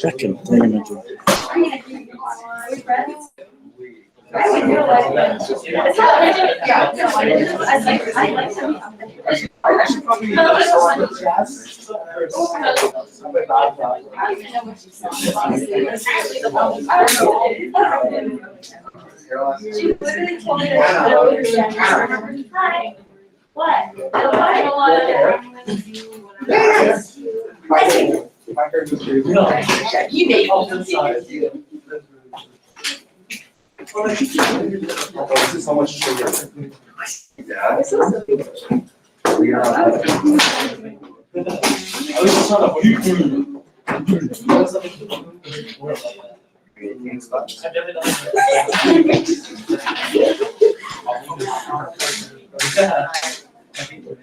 Second thing. What? You made all the size. This is so much sugar. Yeah.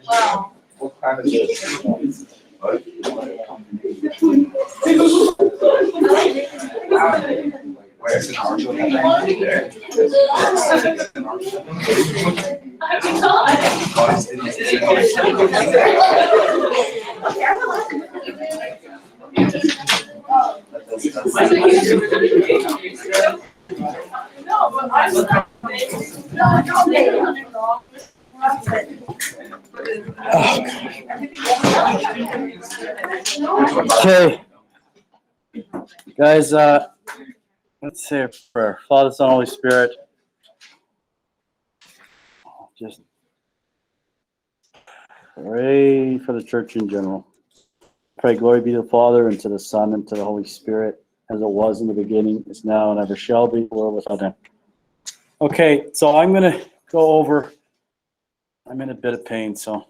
Wow. What kind of where's an arch there? No, but I Okay, guys, let's say a prayer. Father, Son, Holy Spirit, just pray for the church in general. Pray glory be to the Father, and to the Son, and to the Holy Spirit, as it was in the beginning, is now, and ever shall be, world without end. Okay, so I'm going to go over, I'm in a bit of pain, so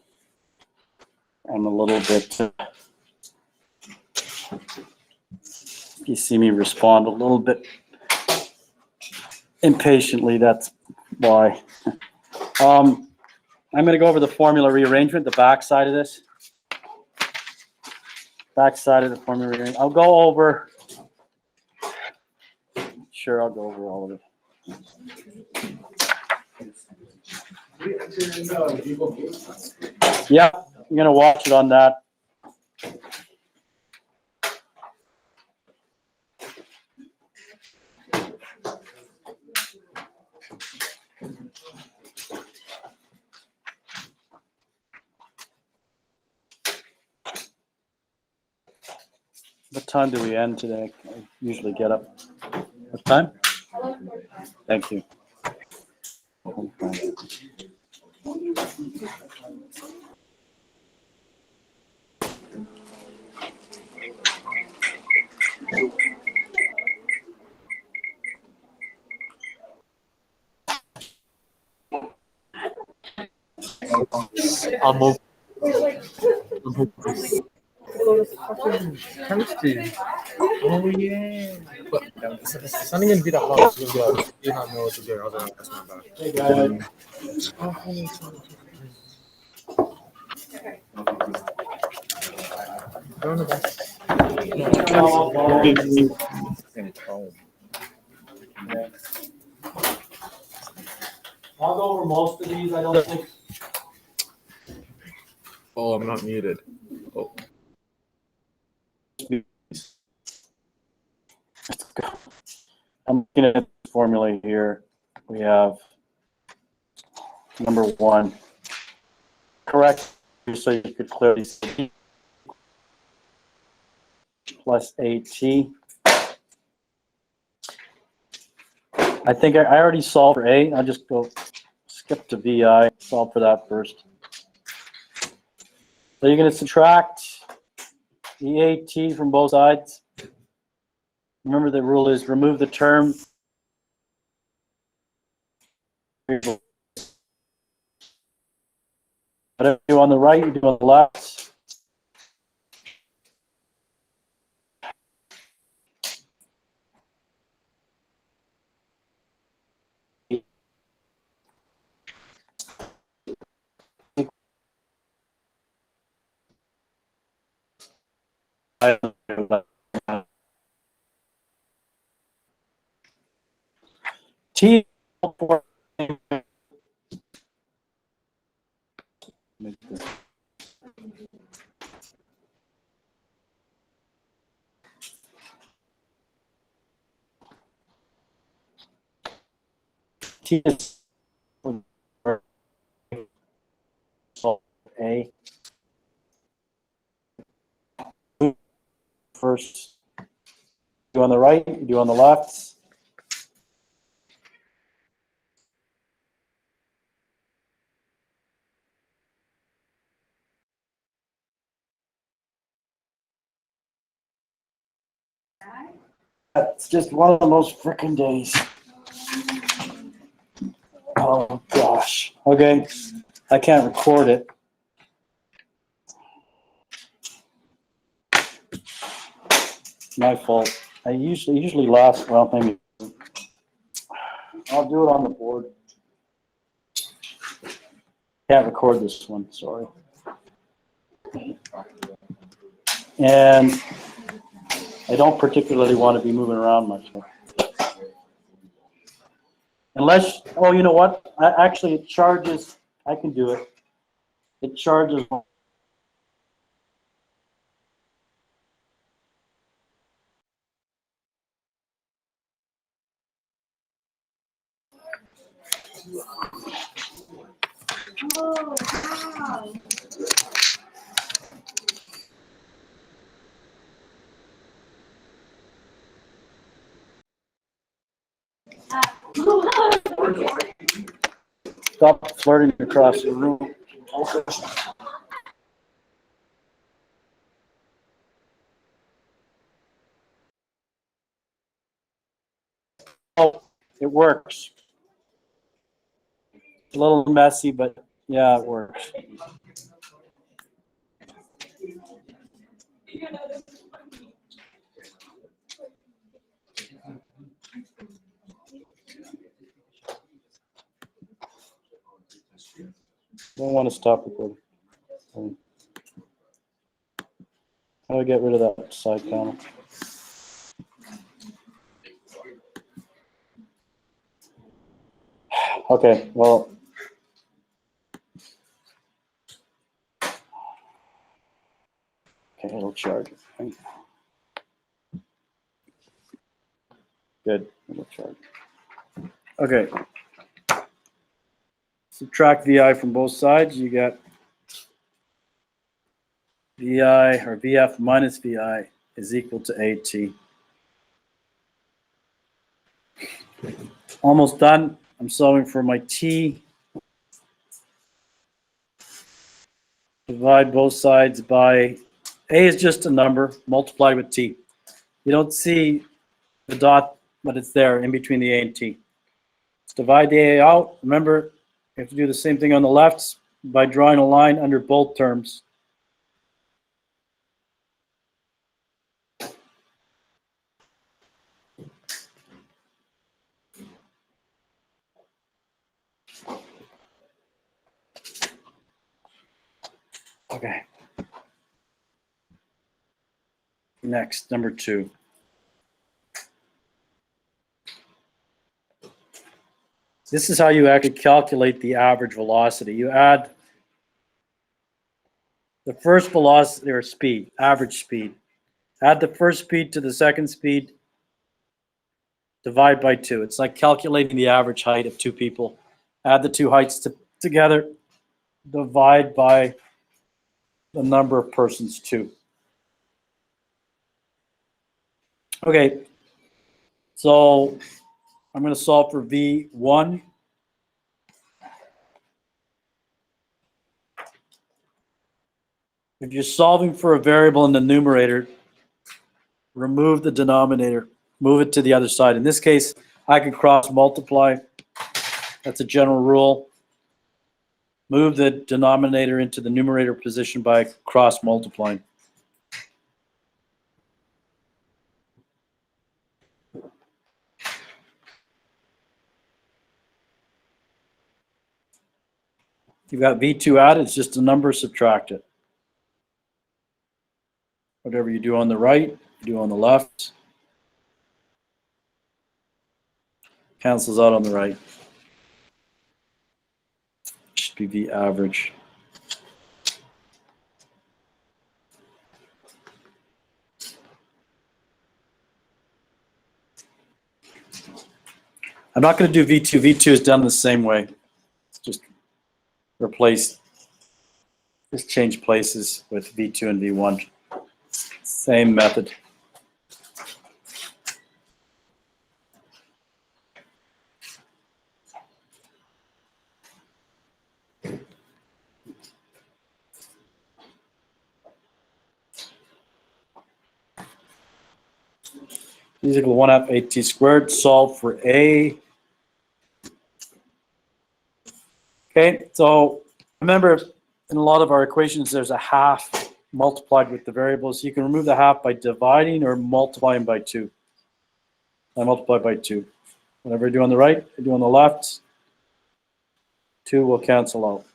I'm a little bit, you see me respond a little bit impatiently, that's why. I'm going to go over the formula rearrangement, the back side of this. Back side of the formula rearrangement. I'll go over, sure, I'll go over all of it. Yeah, I'm going to watch it on that. What time do we end today? I usually get up. What time? Thank you. Okay. Chemistry. Oh yeah. But sending in Vita House, you'll be like, you not know what to do. I was like, that's not bad. Hey, guys. Don't know that. I'll go over most of these. I don't think. Oh, I'm not muted. Oh. I'm looking at the formula here. We have number one, correct, so you could clearly see plus AT. I think I already solved for A. I'll just go skip to VI, solve for that first. So you're going to subtract the AT from both sides. Remember the rule is remove the term. Whatever you do on the right, you do on the left. T T is A. First, do on the right, do on the left. It's just one of the most frickin' days. Oh gosh. Okay, I can't record it. My fault. I usually last. Well, maybe I'll do it on the board. Can't record this one. Sorry. And I don't particularly want to be moving around much. Unless, oh, you know what? Actually, it charges. I can do it. It charges. Oh, wow. Stop flirting across the room. Oh, it works. It's a little messy, but yeah, it works. Don't want to stop recording. How do I get rid of that side panel? Okay, well. Okay, it'll charge it. Good, it'll charge. Okay. Subtract VI from both sides. You got VI or VF minus VI is equal to AT. Almost done. I'm solving for my T. Divide both sides by, A is just a number multiplied with T. You don't see the dot, but it's there in between the A and T. Let's divide the A out. Remember, you have to do the same thing on the left by drawing a line under both terms. Okay. Next, number 2. This is how you actually calculate the average velocity. You add the first velocity or speed, average speed. Add the first speed to the second speed, divide by 2. It's like calculating the average height of two people. Add the two heights together, divide by the number of persons, 2. Okay, so I'm going to solve for V1. If you're solving for a variable in the numerator, remove the denominator, move it to the other side. In this case, I could cross multiply. That's a general rule. Move the denominator into the numerator position by cross multiplying. You've got V2 added, it's just a number subtracted. Whatever you do on the right, you do on the left. Cancels out on the right. Should be V average. I'm not going to do V2. V2 is done the same way. It's just replace, just change places with V2 and V1. Same method. Is equal to 1/2 AT squared. Solve for A. Okay, so remember in a lot of our equations, there's a half multiplied with the variables. You can remove the half by dividing or multiplying by 2. I multiply by 2. Whatever you do on the right, you do on the left. 2 will cancel out.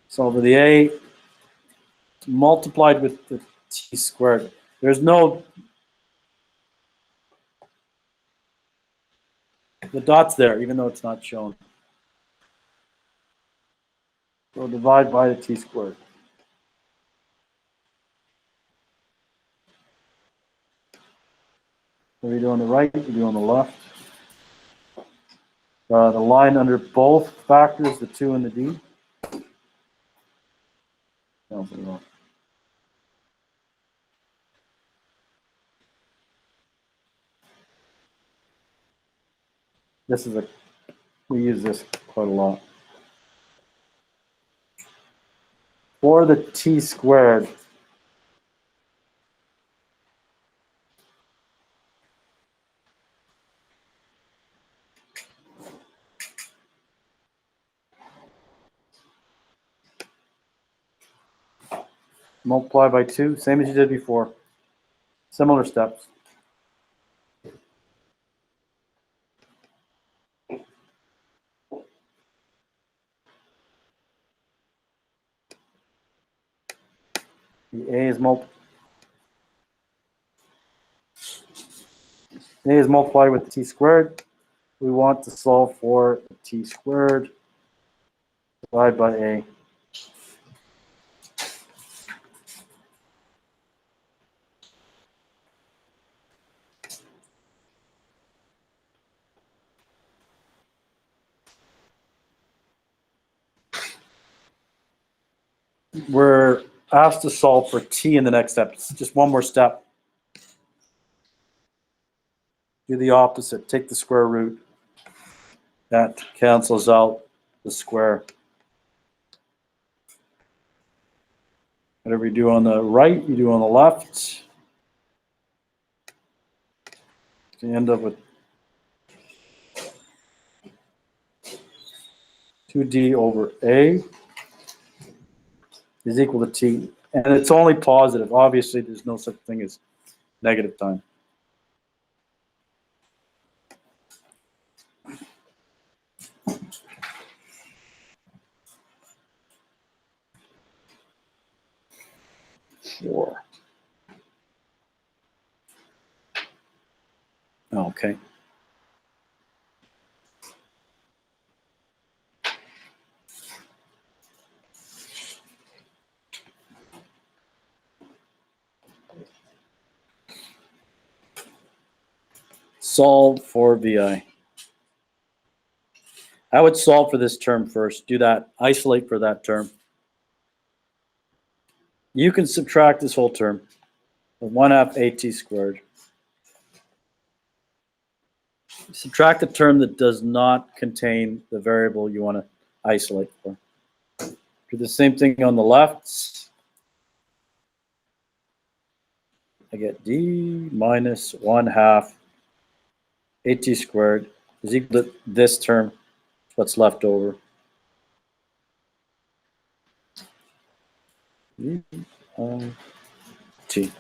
So over the A, multiplied with the T squared. There's no, the dot's there, even though it's not shown. So divide by the T squared. What do you do on the right? You do on the left. The line under both factors, the 2 and the D. Cancel it out. This is we use this quite a lot. For the T squared, multiply by 2, same as you did before. Similar steps. The A is multiplied with T squared. We want to solve for T squared. Divide by A. We're asked to solve for T in the next step. It's just one more step. Do the opposite. Take the square root. That cancels out the square. Whatever you do on the right, you do on the left. You end up with 2D over A is equal to T. And it's only positive. Obviously, there's no such thing as negative time. Four. Okay. Solve for VI. I would solve for this term first. Do that. Isolate for that term. You can subtract this whole term. 1/2 AT squared. Subtract the term that does not contain the variable you want to isolate for. Do the same thing on the left. I get D minus 1/2 AT squared is equal to this term, what's left over. T.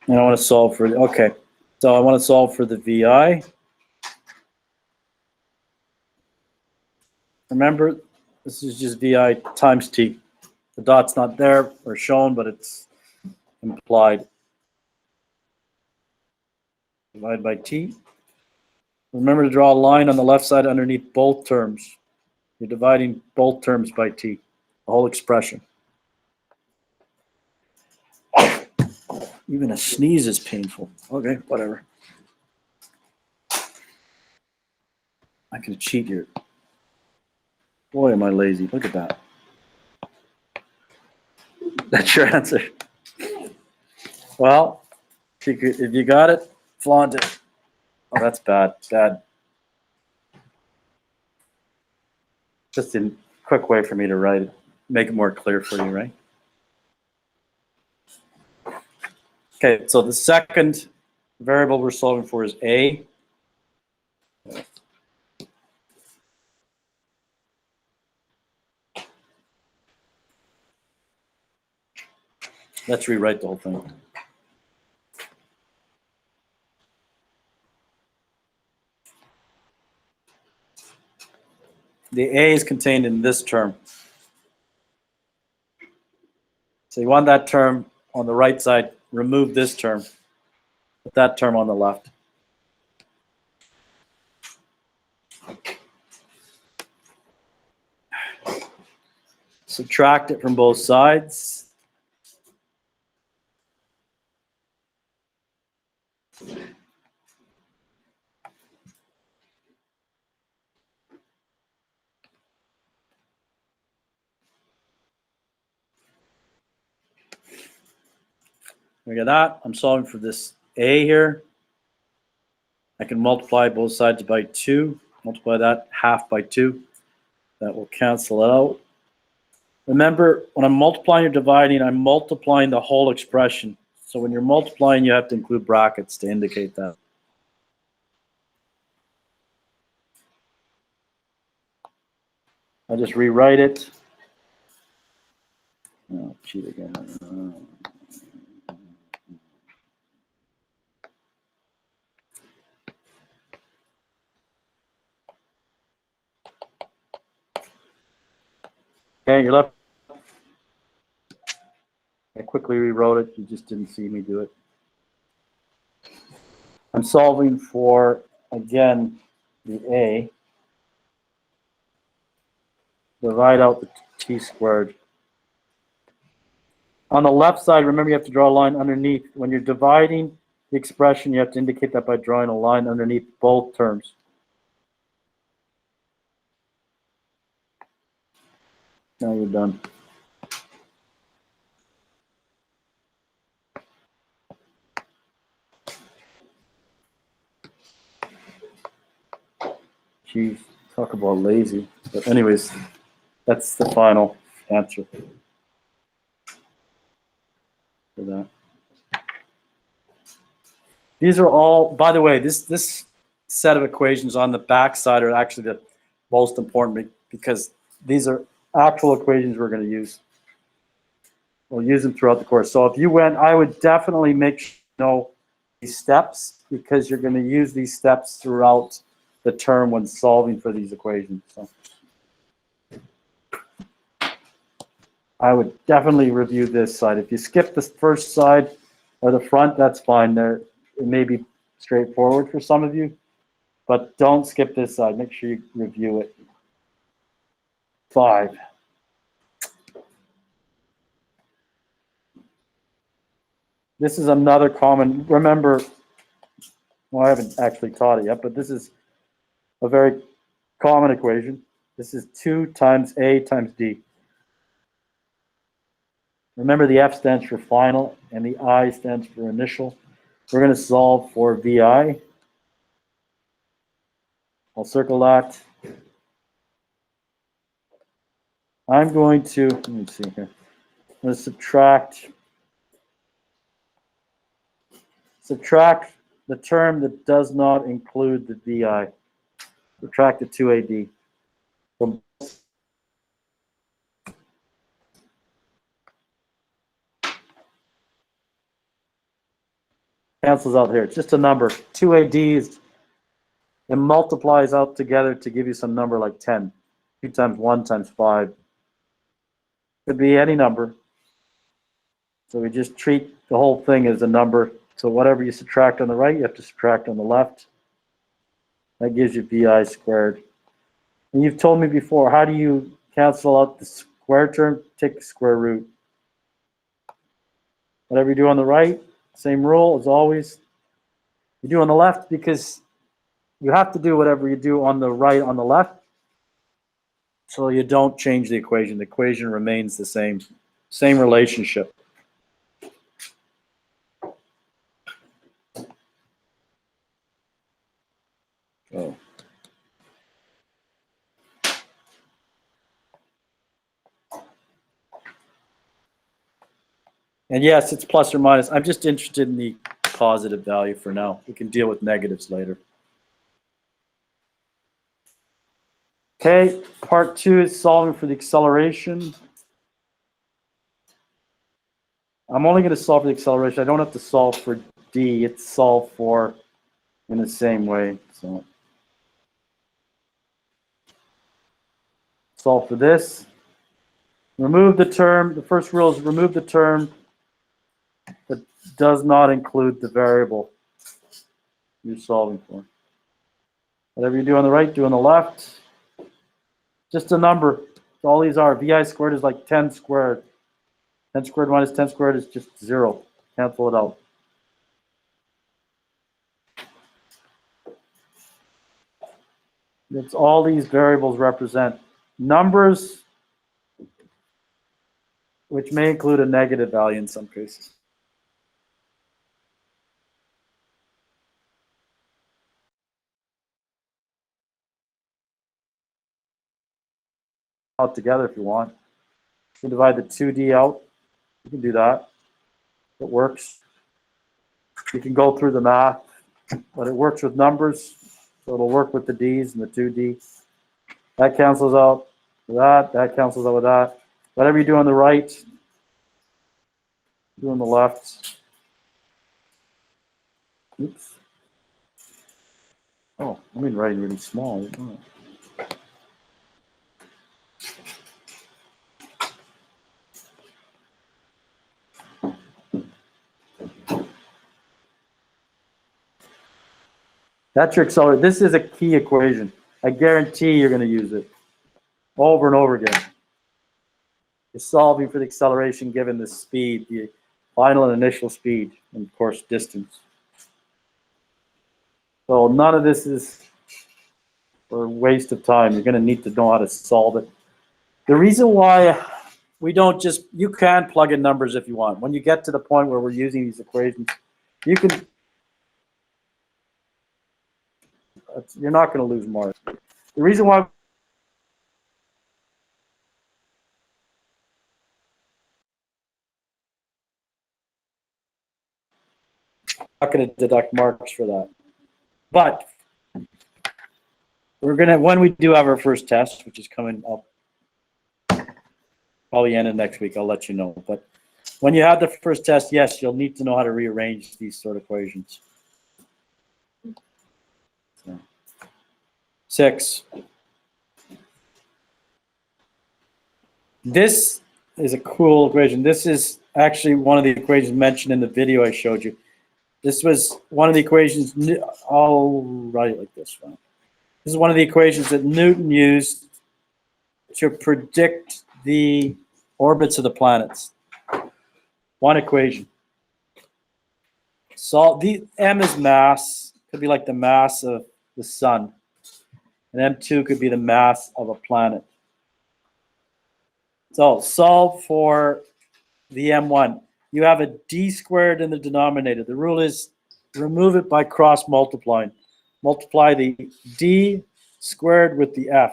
And I want to solve for, okay. So I want to solve for the VI. Remember, this is just VI times T. The dot's not there or shown, but it's implied. Divide by T. Remember to draw a line on the left side underneath both terms. You're dividing both terms by t, the whole expression. Even a sneeze is painful. Okay, whatever. I can cheat here. Boy, am I lazy. Look at that. That's your answer. Well, if you got it, flaunt it. Oh, that's bad. Bad. Just a quick way for me to write it. Make it more clear for you, right? Okay, so the second variable we're solving for is a. Let's rewrite the whole thing. The a is contained in this term. So you want that term on the right side, remove this term, put that term on the left. Subtract it from both sides. We got that. I'm solving for this a here. I can multiply both sides by 2. Multiply that half by 2. That will cancel it out. Remember, when I'm multiplying or dividing, I'm multiplying the whole expression. So when you're multiplying, you have to include brackets to indicate that. I'll just rewrite it. Oh, cheat again. Okay, you're left. I quickly rewrote it. You just didn't see me do it. I'm solving for, again, the a. Divide out the t squared. On the left side, remember you have to draw a line underneath. When you're dividing the expression, you have to indicate that by drawing a line underneath both terms. Now you're done. Jeez, talk about lazy. But anyways, that's the final answer for that. These are all, by the way, this set of equations on the back side are actually the most important because these are actual equations we're going to use. We'll use them throughout the course. So if you went, I would definitely make sure you know these steps because you're going to use these steps throughout the term when solving for these equations. So I would definitely review this side. If you skip the first side or the front, that's fine. It may be straightforward for some of you, but don't skip this side. Make sure you review it. 5. This is another common, remember, well, I haven't actually taught it yet, but this is a very common equation. This is 2 times A times D. Remember the F stands for final and the I stands for initial. We're going to solve for VI. I'll circle that. I'm going to, let me see here. I'm going to subtract the term that does not include the VI. Subtract the 2AD. From cancels out here. It's just a number. 2AD is, it multiplies out together to give you some number like 10. 2 times 1 times 5. Could be any number. So we just treat the whole thing as a number. So whatever you subtract on the right, you have to subtract on the left. That gives you vi squared. And you've told me before, how do you cancel out the square term? Take the square root. Whatever you do on the right, same rule as always. You do on the left because you have to do whatever you do on the right on the left, so you don't change the equation. The equation remains the same relationship. Oh. And yes, it's plus or minus. I'm just interested in the positive value for now. We can deal with negatives later. Okay, part 2 is solving for the acceleration. I'm only going to solve for the acceleration. I don't have to solve for d. It's solved for in the same way. So solve for this. Remove the term. The first rule is remove the term that does not include the variable you're solving for. Whatever you do on the right, do on the left. Just a number. All these are. Vi squared is like 10 squared. 10 squared minus 10 squared is just 0. Cancel it out. That's all these variables represent. Numbers, which may include a negative value in some cases. Out together if you want. You can divide the 2d out. You can do that. It works. You can go through the math, but it works with numbers, so it'll work with the d's and the 2d. That cancels out with that. That cancels out with that. Whatever you do on the right, do on the left. Oops. Oh, I'm in writing really small. Oh. That's your accelerator. This is a key equation. I guarantee you're going to use it over and over again. You're solving for the acceleration given the speed, the final and initial speed, and of course distance. So none of this is a waste of time. You're going to need to know how to solve it. The reason why we don't just, you can plug in numbers if you want. When you get to the point where we're using these equations, you can, you're not going to lose marks. The reason why I'm not going to deduct marks for that. But we're going to, when we do have our first test, which is coming up probably end of next week, I'll let you know. But when you have the first test, yes, you'll need to know how to rearrange these sort of equations. So, 6. This is a cool equation. This is actually one of the equations mentioned in the video I showed you. This was one of the equations, I'll write it like this one. This is one of the equations that Newton used to predict the orbits of the planets. One equation. So the M is mass, could be like the mass of the sun. And M2 could be the mass of a planet. So solve for the M1. You have a d squared in the denominator. The rule is remove it by cross multiplying. Multiply the d squared with the f.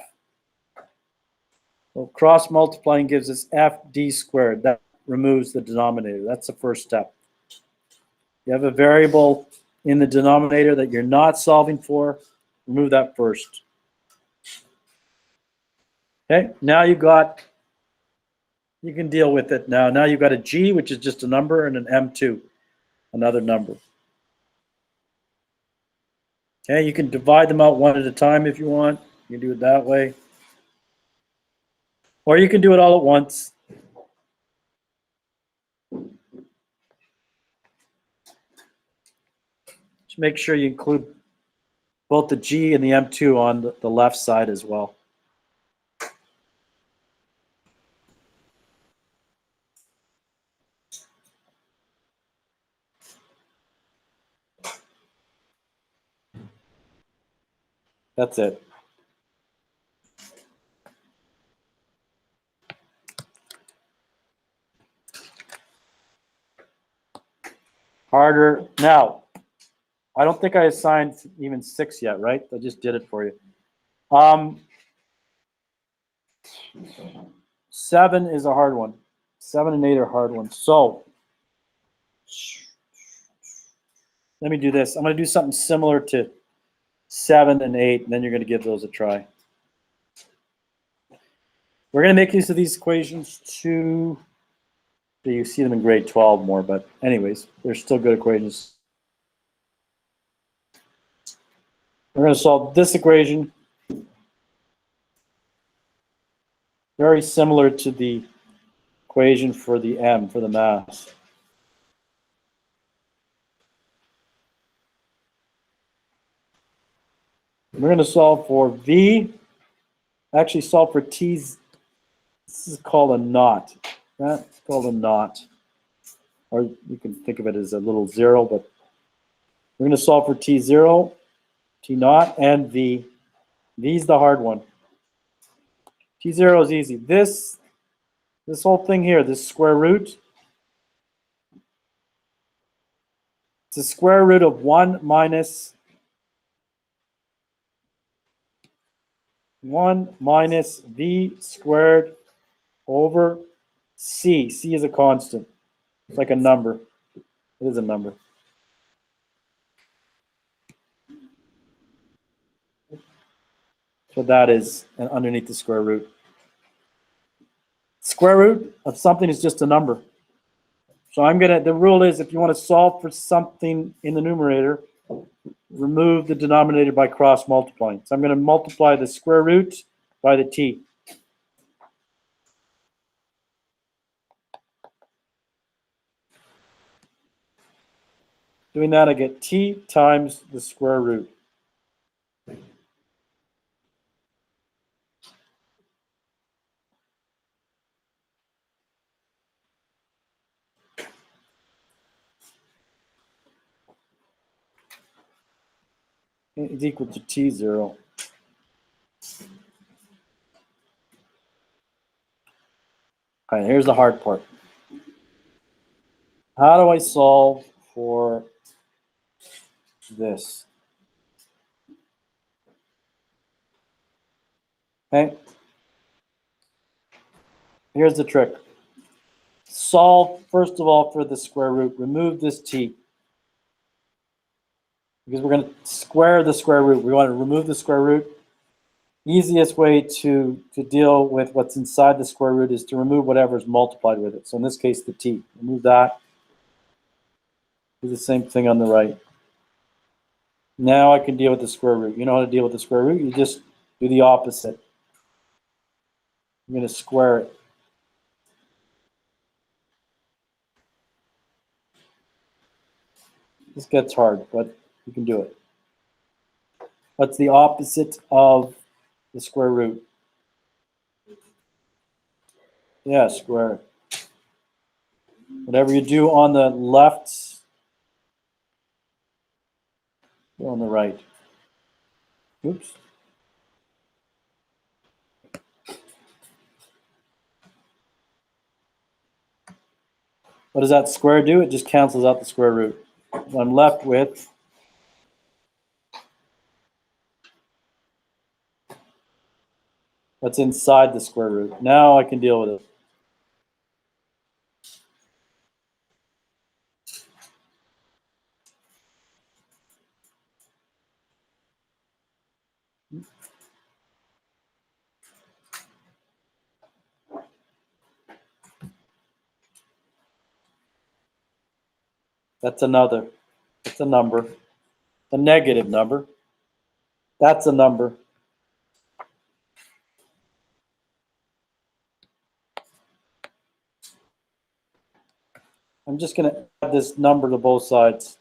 So cross multiplying gives us f d squared. That removes the denominator. That's the first step. You have a variable in the denominator that you're not solving for. Remove that first. Okay, now you can deal with it now. Now you've got a g, which is just a number, and an m2, another number. Okay, you can divide them out one at a time if you want. You can do it that way. Or you can do it all at once. Just make sure you include both the G and the M2 on the left side as well. That's it. Harder. Now, I don't think I assigned even 6 yet, right? I just did it for you. 7 is a hard one. 7 and 8 are hard ones. So let me do this. I'm going to do something similar to 7 and 8, and then you're going to give those a try. We're going to make use of these equations to, you see them in grade 12 more, but anyways, they're still good equations. We're going to solve this equation. Very similar to the equation for the M, for the mass. We're going to solve for V, actually solve for T's. This is called a knot. That's called a knot. Or you can think of it as a little zero, but we're going to solve for T0, T naught, and V. V's the hard one. T0 is easy. This whole thing here, this square root, it's the square root of 1 minus 1 minus V squared over C. C is a constant. It's like a number. It is a number. So that is underneath the square root. Square root of something is just a number. So the rule is if you want to solve for something in the numerator, remove the denominator by cross multiplying. So I'm going to multiply the square root by the T. Doing that, I get T times the square root. Is equal to T0. All right, here's the hard part. How do I solve for this? Okay. Here's the trick. Solve, first of all, for the square root. Remove this T. Because we're going to square the square root. We want to remove the square root. Easiest way to deal with what's inside the square root is to remove whatever is multiplied with it. So in this case, the T. Remove that. Do the same thing on the right. Now I can deal with the square root. You know how to deal with the square root? You just do the opposite. I'm going to square it. This gets hard, but you can do it. What's the opposite of the square root? Yeah, square it. Whatever you do on the left, do on the right. Oops. What does that square do? It just cancels out the square root. I'm left with what's inside the square root. Now I can deal with it. That's a number. A negative number. That's a number. I'm just going to add this number to both sides.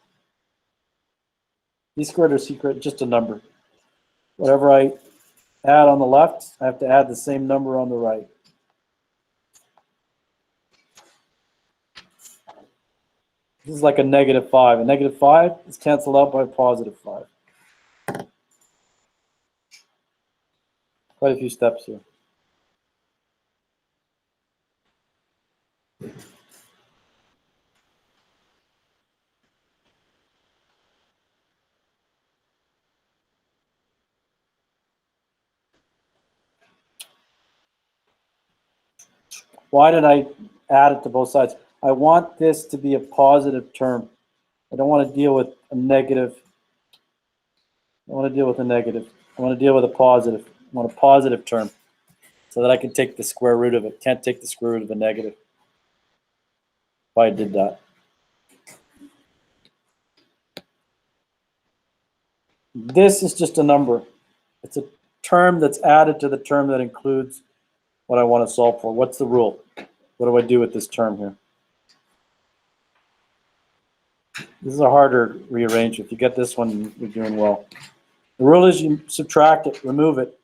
B squared or secret, just a number. Whatever I add on the left, I have to add the same number on the right. This is like a -5. A -5 is canceled out by a +5. Quite a few steps here. Why did I add it to both sides? I want this to be a positive term. I don't want to deal with a negative. I want to deal with a negative. I want to deal with a positive. I want a positive term so that I can take the square root of it. Can't take the square root of a negative. If I did that. This is just a number. It's a term that's added to the term that includes what I want to solve for. What's the rule? What do I do with this term here? This is a harder rearrangement. If you get this one, you're doing well. The rule is you subtract it, remove it.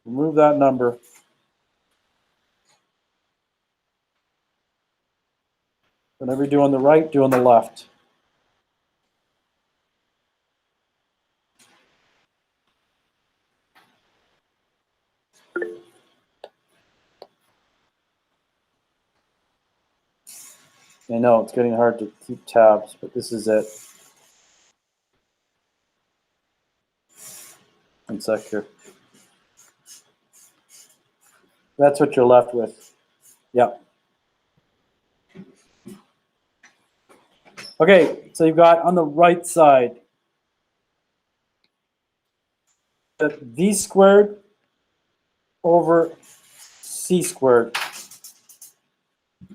Remove that number. Whatever you do on the right, do on the left. I know it's getting hard to keep tabs, but this is it. One sec here. That's what you're left with. Yeah. Okay, so you've got on the right side the v squared over c squared.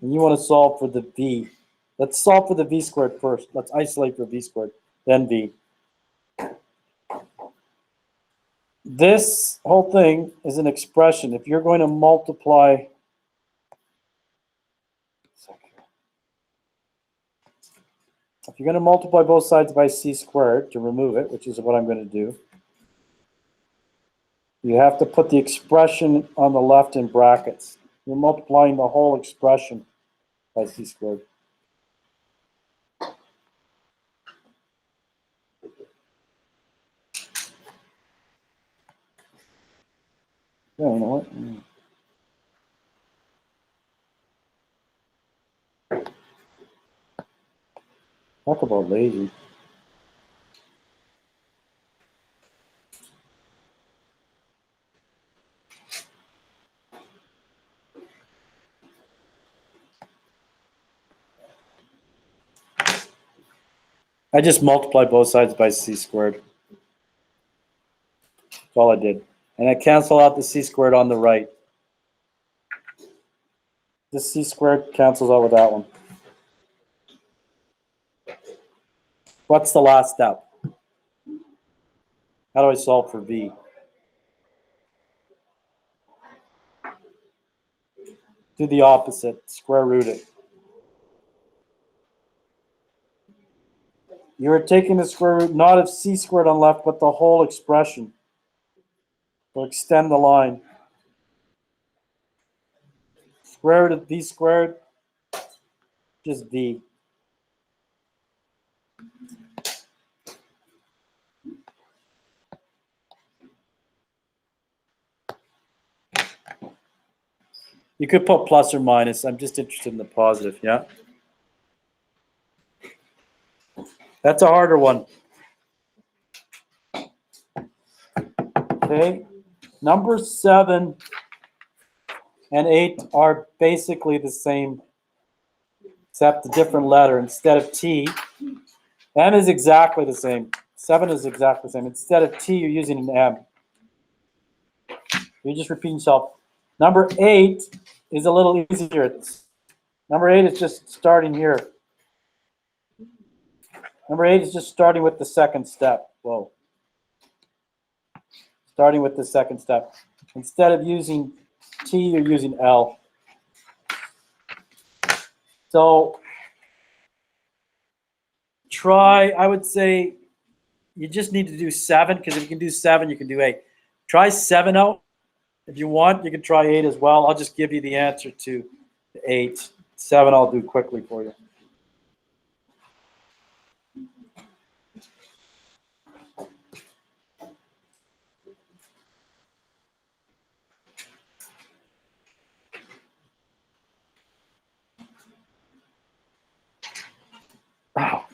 And you want to solve for the v. Let's solve for the v squared first. Let's isolate for v squared, then v. This whole thing is an expression. If you're going to multiply, if you're going to multiply both sides by c squared to remove it, which is what I'm going to do, you have to put the expression on the left in brackets. You're multiplying the whole expression by c squared. Yeah, you know what? Talk about lazy. I just multiplied both sides by c squared. That's all I did. And I cancel out the c squared on the right. This c squared cancels out with that one. What's the last step? How do I solve for v? Do the opposite, square root it. You're taking the square root not of c squared on left, but the whole expression. So extend the line. Square root of v squared, just v. You could put plus or minus. I'm just interested in the positive, yeah? That's a harder one. Okay. Number 7 and 8 are basically the same, except a different letter. Instead of T, M is exactly the same. 7 is exactly the same. Instead of T, you're using an M. You're just repeating yourself. Number 8 is a little easier. Number 8 is just starting here. Number 8 is just starting with the second step. Whoa. Starting with the second step. Instead of using T, you're using L. So try, I would say, you just need to do 7, because if you can do 7, you can do 8. Try 7 out. If you want, you can try 8 as well. I'll just give you the answer to 8. 7 I'll do quickly for you. Wow.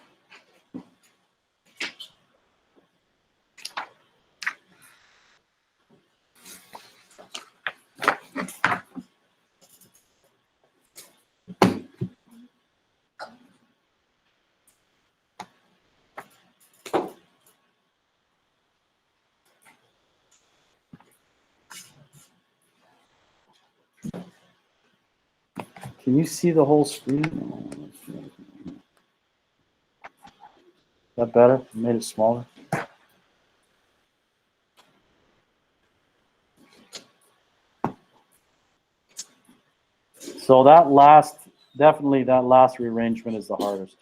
Can you see the whole screen? Is that better? Made it smaller. So definitely that last rearrangement is the hardest.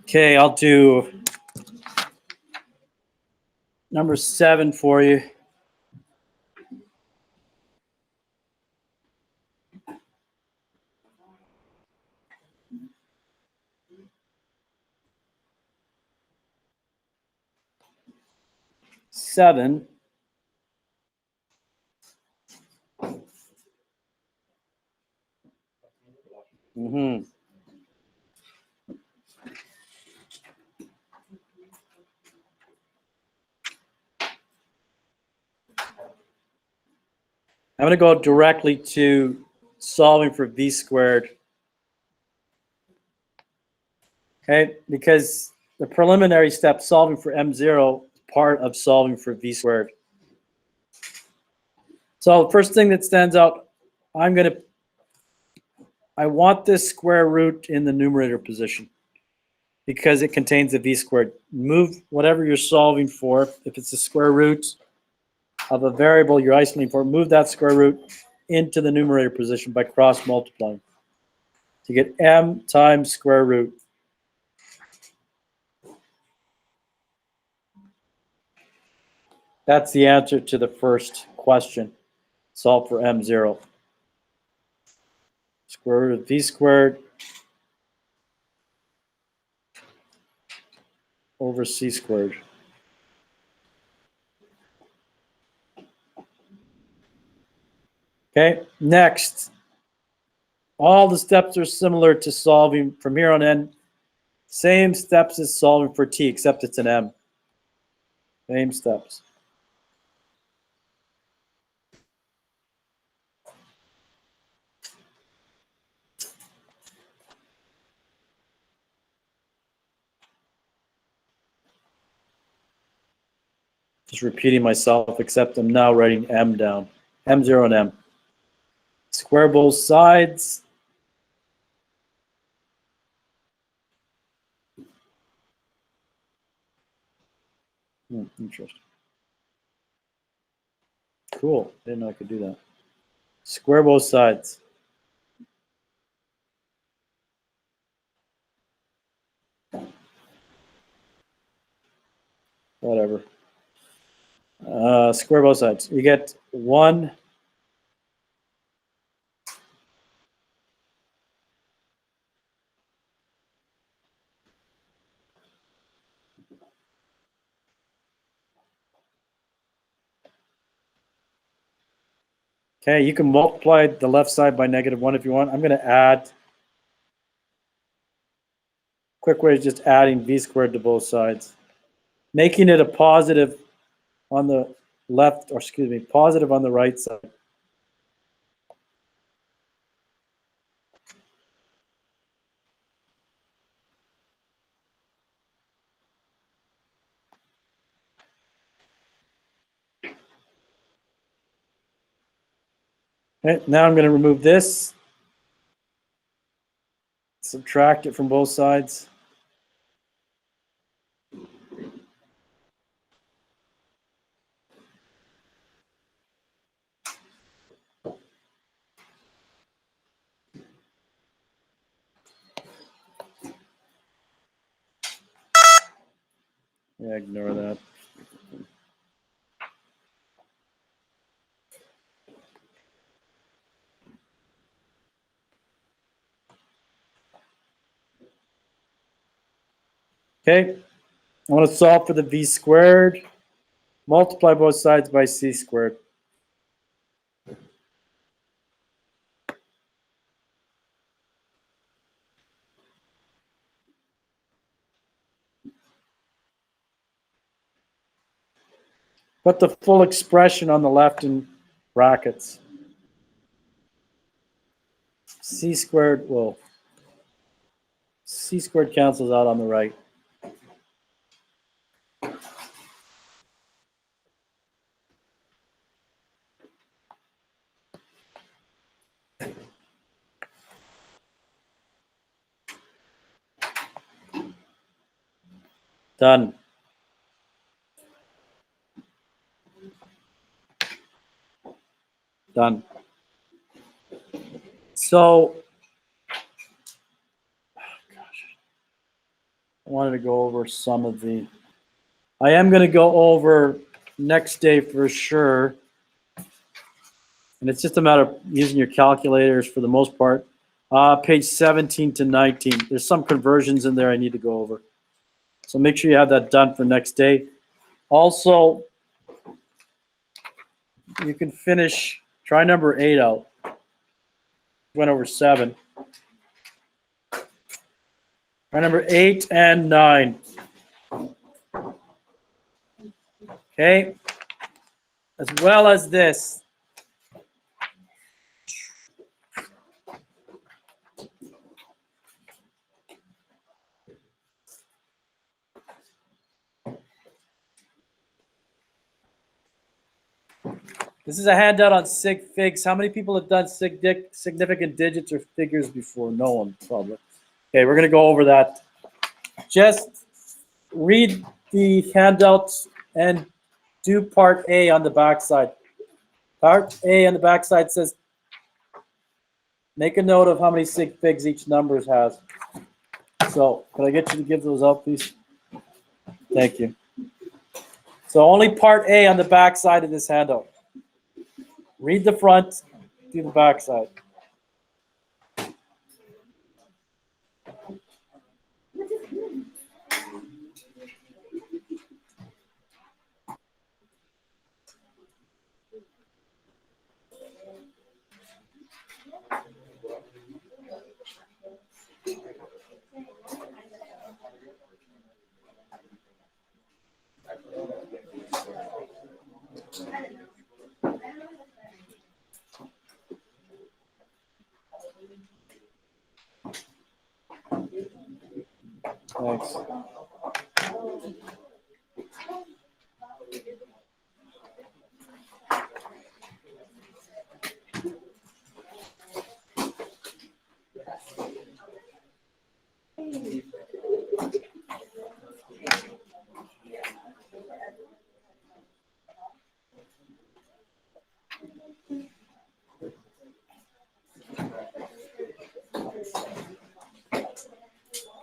Okay, I'll do number 7 for you. Seven. Mm-hmm. I'm going to go directly to solving for v squared. Okay, because the preliminary step, solving for m0, is part of solving for v squared. So first thing that stands out, I want this square root in the numerator position because it contains a v squared. Move whatever you're solving for. If it's the square root of a variable you're isolating for, move that square root into the numerator position by cross multiplying to get m times square root. That's the answer to the first question. Solve for m0. Square root of v squared over c squared. Okay, next. All the steps are similar to solving from here on in. Same steps as solving for t, except it's an m. Same steps. Just repeating myself, except I'm now writing m down. m0 and m. Square both sides. Interesting. Cool. Didn't know I could do that. Square both sides. Whatever. Square both sides. You get 1 . Okay, you can multiply the left side by -1 if you want. I'm going to add. Quick way is just adding v squared to both sides, making it a positive on the left, or excuse me, positive on the right side. Okay, now I'm going to remove this, subtract it from both sides. Yeah, ignore that. Okay, I want to solve for the v squared. Multiply both sides by c squared. Put the full expression on the left in brackets. C squared, well, c squared cancels out on the right. Done. Done. So, gosh, I wanted to go over some of the. I am going to go over next day for sure. And it's just a matter of using your calculators for the most part. Page 17 to 19. There's some conversions in there I need to go over. So make sure you have that done for next day. Also, you can finish, try number 8 out. Went over 7. Try number 8 and 9. Okay. As well as this. This is a handout on sig figs. How many people have done significant digits or figures before? No one, probably. Okay, we're going to go over that. Just read the handouts and do part A on the backside. Part A on the backside says, make a note of how many sig figs each number has. So, can I get you to give those out, please? Thank you. So, only part A on the backside of this handout. Read the front, do the backside. Thanks.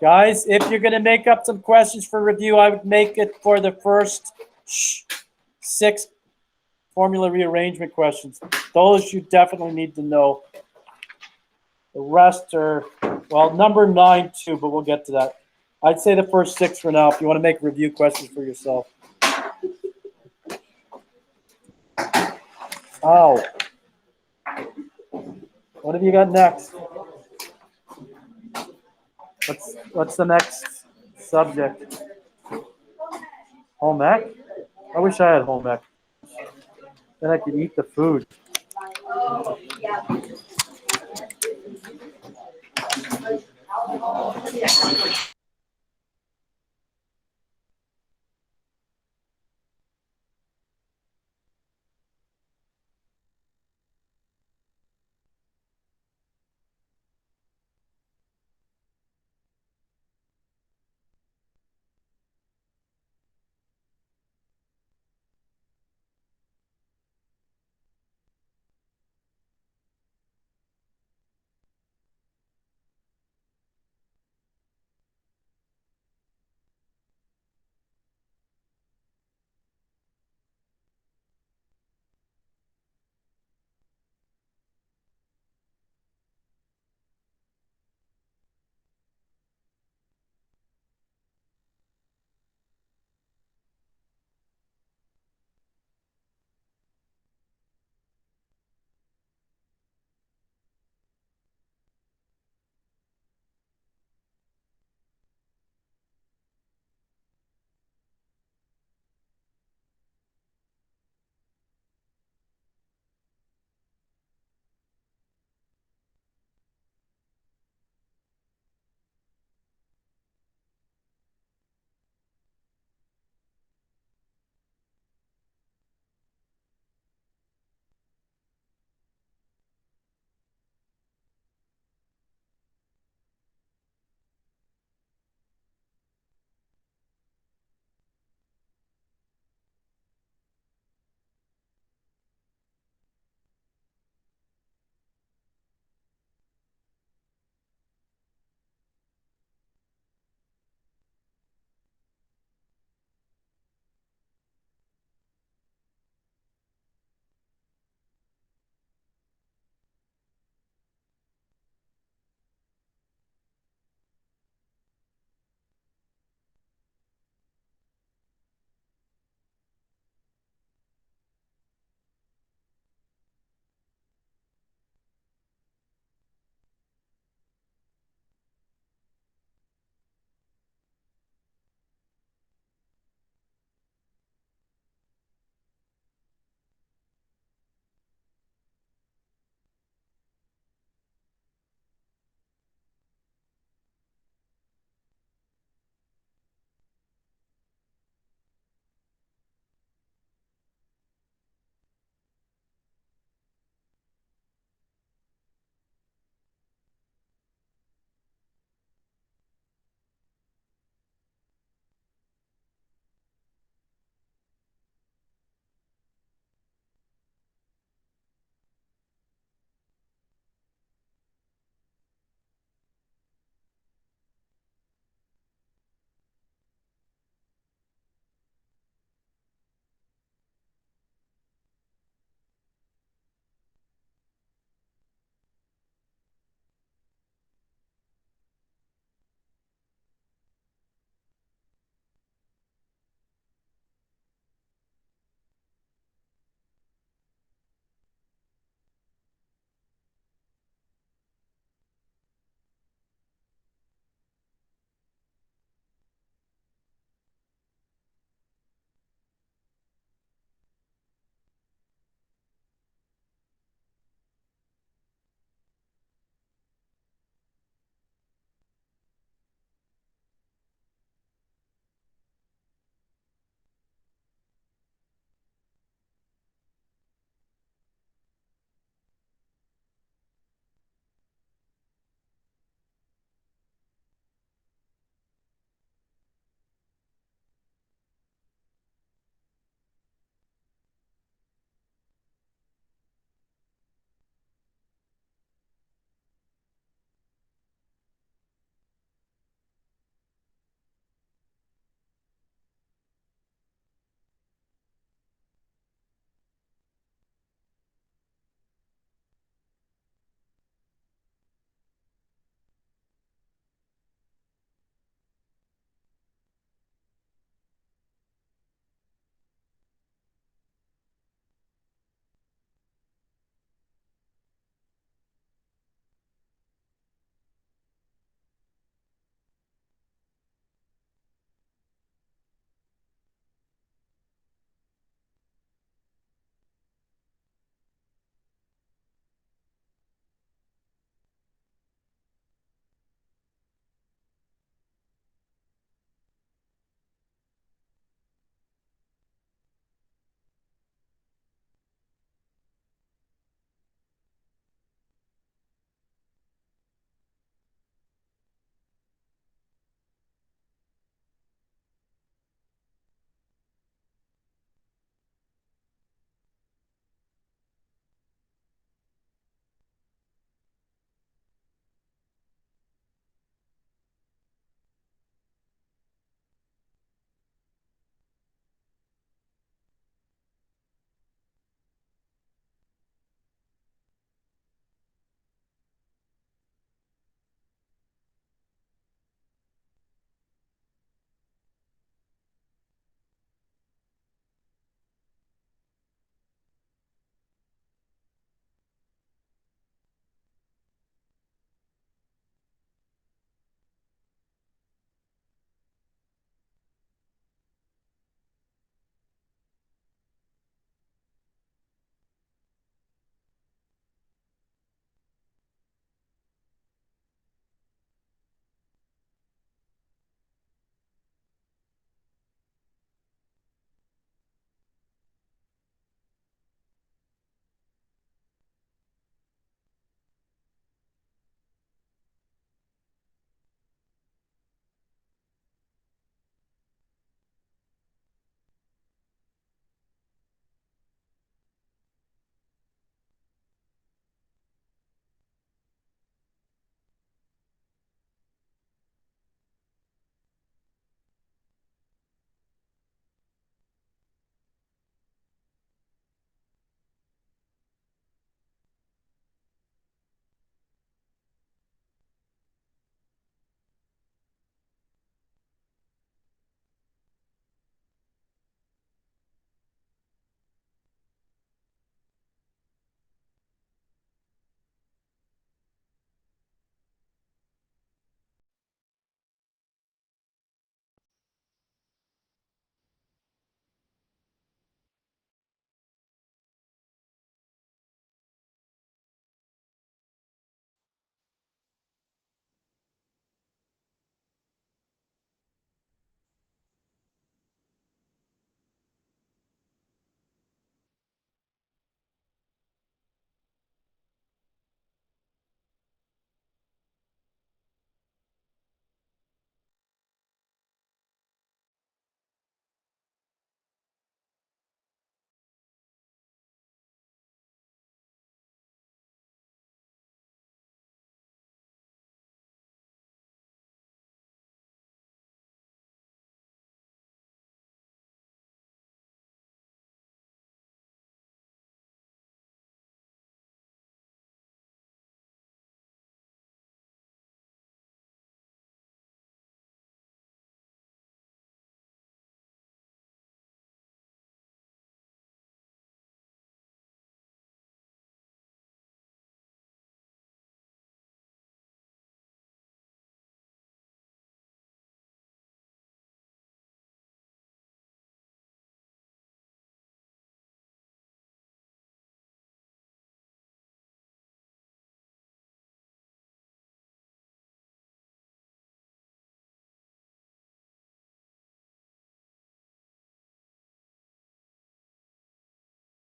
Guys, if you're going to make up some questions for review, I would make it for the first 6 formula rearrangement questions. Those you definitely need to know. The rest are, well, number 9 too, but we'll get to that. I'd say the first 6 for now if you want to make review questions for yourself. Oh. What have you got next? What's the next subject? Home ec? I wish I had home ec. Then I could eat the food. Oh, yeah.